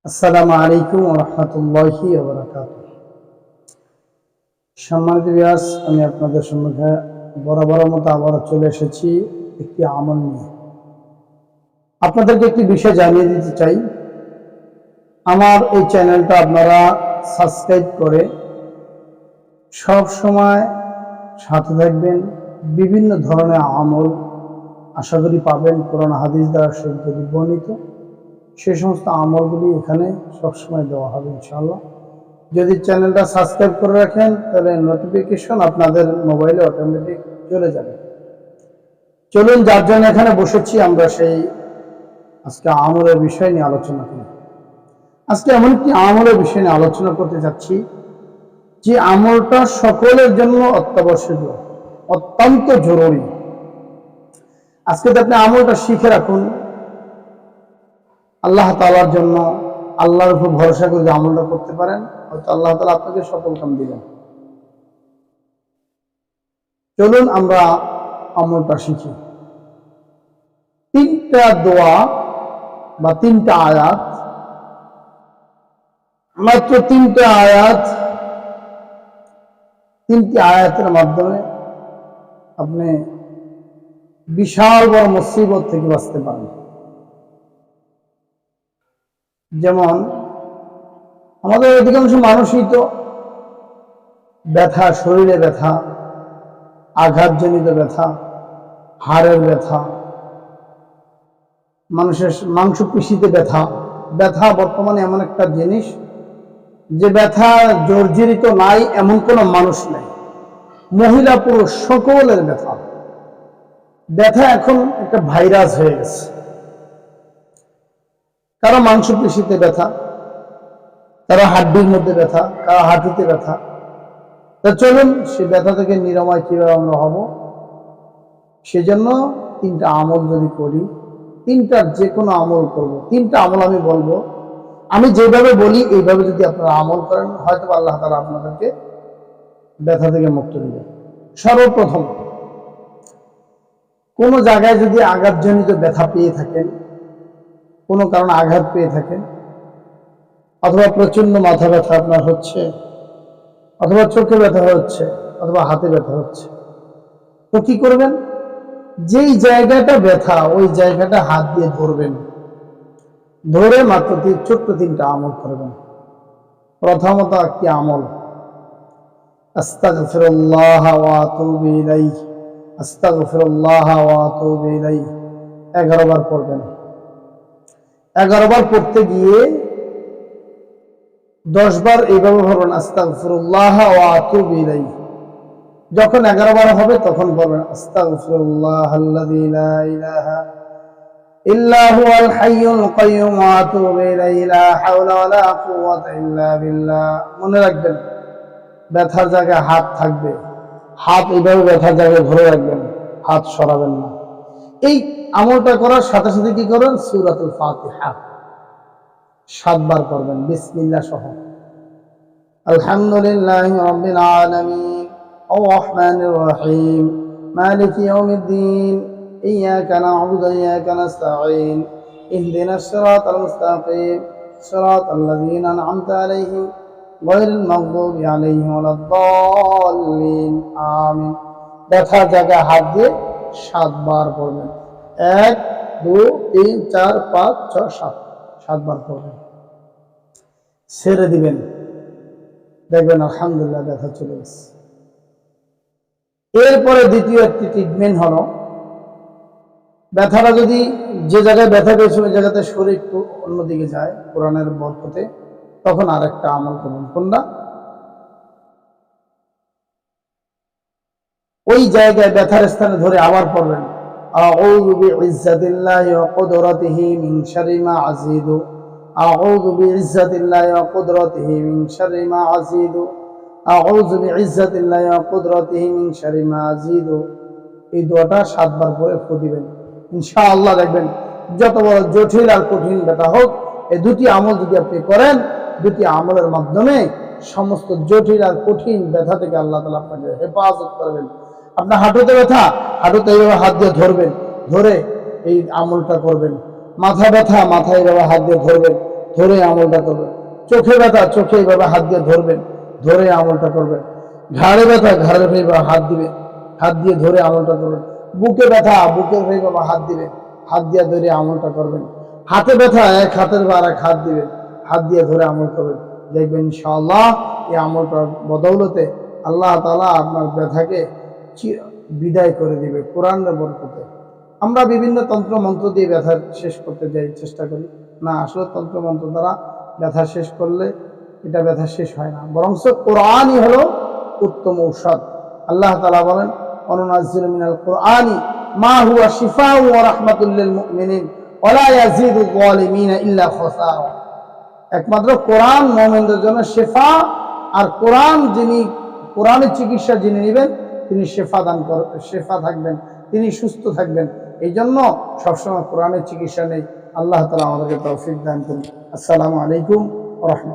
আসসালামু আলাইকুম ওয়া রাহমাতুল্লাহি ওয়া বারাকাতুহু। সম্মানিত ভিউয়ার্স, আমি আপনাদের সম্মুখে বরাবরের মতো আবারও চলে এসেছি একটি আমল নিয়ে। আপনাদেরকে একটি বিষয় জানিয়ে দিতে চাই। আমার এই চ্যানেলটা আপনারা সাবস্ক্রাইব করে সব সময় সাথে থাকবেন। বিভিন্ন ধরনের আমল আশা করি পাবেন কোরআন হাদিস দ্বারা যদি বর্ণিত সেই সমস্ত আমলগুলি এখানে সবসময় দেওয়া হবে ইনশাআল্লাহ। যদি চ্যানেলটা সাবস্ক্রাইব করে রাখেন তাহলে নোটিফিকেশন আপনাদের মোবাইলে অটোমেটিক চলে যাবে। চলুন, যার জন্য এখানে বসেছি আমরা সেই আজকে আমলের বিষয় নিয়ে আলোচনা করি। আজকে এমন একটি আমলের বিষয় নিয়ে আলোচনা করতে যাচ্ছি যে আমলটা সকলের জন্য অত্যাবশ্যকীয়, অত্যন্ত জরুরি। আজকে আপনি আমলটা শিখে রাখুন। আল্লাহ তাআলার জন্য, আল্লাহর উপর ভরসা করে যে আমলটা করতে পারেন, হয়তো আল্লাহ তাআলা আপনাকে সফল কাম দিবেন। চলুন আমরা আমলটা শিখি। তিনটা দোয়া বা তিনটা আয়াত, মাত্র তিনটা আয়াত, তিনটি আয়াতের মাধ্যমে আপনি বিশাল বড় মুসিবত থেকে বাঁচতে পারেন। যেমন আমাদের অধিকাংশ মানুষই তো ব্যথা, শরীরে ব্যথা, আঘাতজনিত ব্যথা, হাড়ের ব্যথা, মানুষের মাংসপেশিতে ব্যথা। ব্যথা বর্তমানে এমন একটা জিনিস যে ব্যথা জর্জরিত নাই এমন কোনো মানুষ নেই। মহিলা পুরুষ সকলের ব্যথা। ব্যথা এখন একটা ভাইরাস হয়ে গেছে। কারো মাংসপেশিতে ব্যথা, কারো হাড্ডির মধ্যে ব্যথা, কারো হাঁটুতে ব্যথা। তা চলুন সে ব্যথা থেকে নিরাময় কিভাবে আমরা হব, সেজন্য তিনটা আমল যদি করি, তিনটার যে কোনো আমল করব। তিনটা আমল আমি বলবো, আমি যেভাবে বলি এইভাবে যদি আপনারা আমল করেন, হয়তো আল্লাহ তাআলা আপনাদেরকে ব্যথা থেকে মুক্ত দিবেন। সর্বপ্রথম, কোনো জায়গায় যদি আঘাতজনিত ব্যথা পেয়ে থাকেন, কোনো কারণে আঘাত পেয়ে থাকেন, অথবা প্রচন্ড মাথা ব্যথা আপনার হচ্ছে, অথবা চোখে ব্যথা হচ্ছে, অথবা হাতে ব্যথা হচ্ছে, তো কি করবেন? যেই জায়গাটা ব্যথা ওই জায়গাটা হাত দিয়ে ধরবেন, ধরে মাত্র ছোট্ট তিনটা আমল করবেন। প্রথমত একটি আমল, আস্তাগফিরুল্লাহ ওয়া আতুবু ইলাইহি, আস্তাগফিরুল্লাহ ওয়া আতুবু ইলাইহি 11 বার পড়বেন। 11 বার পড়তে গিয়ে 10 বার এইভাবে বলবেন আস্তাগফিরুল্লাহ ওয়া আতুবু ইলাইহি। যখন 11 বার হবে তখন বলবেন আস্তাগফিরুল্লাহাল্লাযী লা ইলাহা ইল্লা হুয়াল হাইয়ুল কাইয়্যুম ওয়া আতুবু ইলাইহি লা হাওলা ওয়া লা কুওয়াতা ইল্লা বিল্লাহ। মনে রাখবেন, ব্যথার জায়গায় হাত থাকবে, হাত এইভাবে ব্যথার জায়গায় ধরে রাখবেন, হাত সরাবেন না। এই আমলটা করার সাথে সাথে কি করবেন? সূরাতুল ফাতিহা 7 বার পড়বেন বিসমিল্লাহ সহ। আলহামদুলিল্লাহি রাব্বিল আলামিন আর রহমানির রহিম মালিকি ইয়াউমিদ্দিন ইয়্যাকা না'বুদু ওয়া ইয়্যাকা নাস্তাঈন ইহদিনাস সিরাতাল মুস্তাকিম সিরাতাল্লাযীনা আন'আমতা আলাইহিম গায়রিল মাগদুবি আলাইহিম ওয়ালাদ-দাল্লিন। আমিন। ব্যথার জায়গায় হাত দিয়ে 7 বার পড়বেন। 1 2 3 4 5 6 7 7 বার পড়বেন। ছেড়ে দিবেন, দেখবেন আলহামদুলিল্লাহ ব্যথা চলে গেছে। এরপরে দ্বিতীয় একটি ট্রিটমেন্ট হলো, ব্যথাটা যদি যে জায়গায় ব্যথা পেয়েছে ওই জায়গাতে শরীর একটু অন্যদিকে যায় কোরআনের বরকতে, তখন আরেকটা আমল করবেন। কোনটা? ওই জায়গায় ব্যথার স্থানে ধরে আবার পড়বেন আউযু বিইজ্জাতিল্লাহি ওয়া কুদরাতিহি মিন শাররি মা আজিদু, আউযু বিইজ্জাতিল্লাহি ওয়া কুদরাতিহি মিন শাররি মা আজিদু, আউযু বিইজ্জাতিল্লাহি ওয়া কুদরাতিহি মিন শাররি মা আজিদু। এই দোয়াটা 7 বার পড়ে ফু দিবেন। ইনশাআল্লাহ দেখবেন যত বড় জটিল আর কঠিন ব্যথা হোক, এই দুটি আমল যদি আপনি করেন, দুটি আমলের মাধ্যমে সমস্ত জটিল আর কঠিন ব্যথা থেকে আল্লাহ তাআলা আপনাকে হেফাজত করবেন। আপনার হাঁটুতে ব্যথা, হাঁটুতে এইভাবে হাত দিয়ে ধরবেন, ধরে এই আমলটা করবেন। মাথা ব্যথা, মাথায় এইভাবে হাত দিয়ে ধরবেন, ধরে আমলটা করবেন। চোখে ব্যথা, চোখে এইভাবে হাত দিয়ে ধরবেন, ধরে আমলটা করবেন। ঘাড়ে ব্যথা, ঘাড়ের এইভাবে হাত দিবেন, হাত দিয়ে ধরে আমলটা করবেন। বুকে ব্যথা, বুকের এইভাবে হাত দিবেন, হাত দিয়ে ধরে আমলটা করবেন। হাতে ব্যথা, এক হাতের বা এক হাত দিবেন, হাত দিয়ে ধরে আমল করবেন। দেখবেন ইনশাআল্লাহ এই আমলটার বদৌলতে আল্লাহ তাআলা আপনার ব্যথাকে বিদায় করে দিবে কোরআনের বরকতে। আমরা বিভিন্ন তন্ত্র মন্ত্র দিয়ে ব্যথা শেষ করতে যাই, চেষ্টা করি না, আসলে তন্ত্র মন্ত্র দ্বারা ব্যথা শেষ করলে এটা ব্যথা শেষ হয় না, বরং কোরআনই হলো উত্তম ঔষধ। আল্লাহ তাআলা বলেন, অনুনাজ্জিলু মিনাল কোরআনি মা হুয়া শিফাউ ওয়া রাহমাতুল লিল মুমিনিন ওয়া লা ইয়াজিদু যালিমিনা ইল্লা খাসারা। একমাত্র কোরআন মুমিনদের জন্য শেফা, আর কোরআন যিনি কোরআনের চিকিৎসা যিনি নেবেন তিনি শেফা দান করবেন, শেফা থাকবেন, তিনি সুস্থ থাকবেন। এই জন্য সবসময় কোরআনের চিকিৎসা নেই। আল্লাহ তাআলা আমাদেরকে তৌফিক দান করুন। আসসালামু আলাইকুম ওয়া রাহমাতুল্লাহ।